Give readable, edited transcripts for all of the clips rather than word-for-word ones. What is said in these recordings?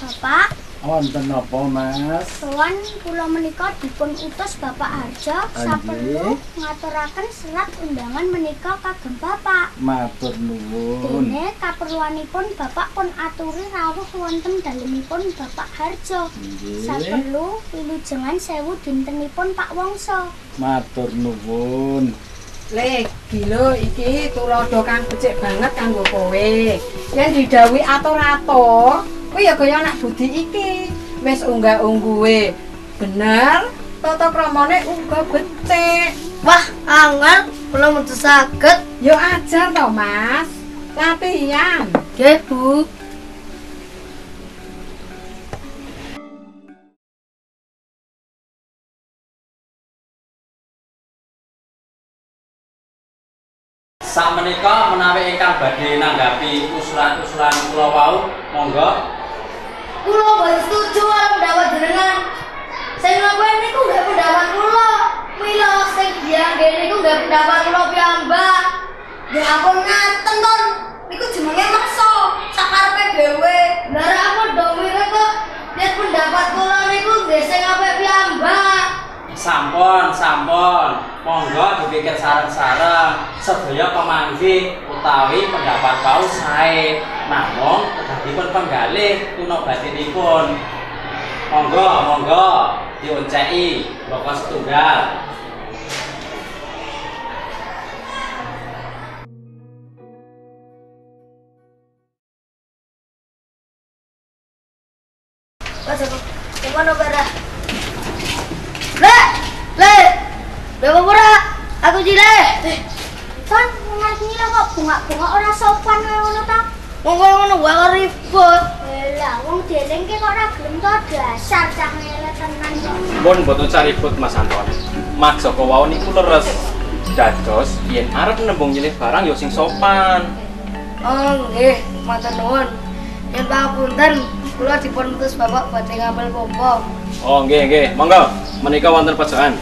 Bapak. Wonten napa, Mas? Sowan kula menika dipun utus Bapak Harjo saperlu ngaturaken serat undangan menika kagem Bapak. Matur nuwun. Dene kaperluanipun Bapak pun aturi rawuh wonten dalemipun Bapak Harjo. Saperlu wilujengan 1000 dintenipun Pak Wongso. Matur nuwun. Lek, gila iki tulodo kang becik banget kanggo kowe. Yen didhawuhi atur-atur, kuwi ya kaya anak budi iki. Wis unggah-ungguhe. Bener, tata kramane unggah becik. Wah, angel, kula mboten saged. Yo ajar to, Mas. Latihan. Nggih, Bu. Sakmenika menawi ingkang badhe nanggapi usulan-usulan kula wau, monggo. Kula boten setuju karo pendapat jenengan. Sing ngapain niku nggak pendapat kula. Mila sing dianggene niku nggak pendapat kula piyambak. Ya ampun ngaten ton. Niku jenenge maksa sakarepe dhewe. Lah ra apa dong mira kok yen pendapat kula niku nggih sing apik piyambak. Sampun. Monggo dipikir sareng-sareng. Sedaya pamanggi utawi pendapat wau sae. Namung kedadipun penggalih tuna batinipun. Monggo dionceki bloko setunggal. Mas aku gimana bara? Le, berapa pura? Aku jile. Son, ngene kok bunga-bunga ora sopan kaya ngono ta? Wong koyo ngono wae kok ribut. Lah wong dielingke kok ora gelem to dasar cah ngele tenan kok. Pun mboten caribut Mas Anton. Mas Joko wau niku leres. Dados yen arep nembung nyilih barang ya sing sopan. Oh nggih, matur nuwun. Yen pangapunten, kula dipun utus Bapak badhe ngambil pompa. Oh nggih. Monggo, menika wonten pojokan.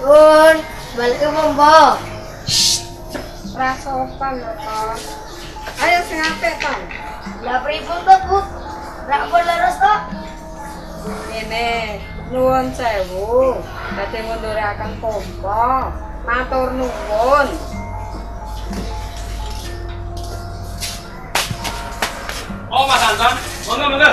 Pun, balik ke pompa. Ra sopan lho, Ton. Ayo sing apik, Ton. Lah pripun to, Bu? Rak pun leres to? Ngene, nuwun sewu. Badhe ngunduraken pompa. Matur nuwun. Oh Mas Anton, monggo.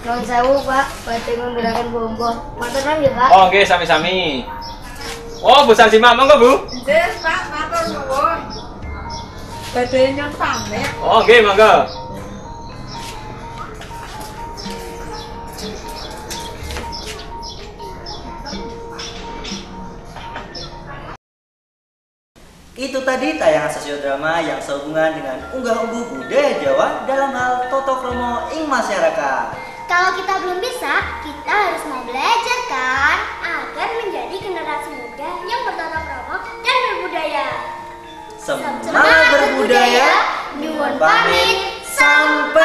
Nuwun sewu, Pak. Badhe ngunduraken pompa. Matur nuwun ya, Pak. Oh nggih, sami-sami. Oh, Bu Sansima, monggo Bu. Nggih, Pak, matur nuwun. Badhe nyon pamit. Oh nggih, monggo. Itu tadi tayangan sosiodrama yang sehubungan dengan unggah-ungguh budaya Jawa dalam hal toto kromo ing masyarakat. Kalau kita belum bisa, kita harus mau belajar kan agar menjadi generasi muda yang bertata krama dan berbudaya. Semangat berbudaya, nyuwun pamit, sampai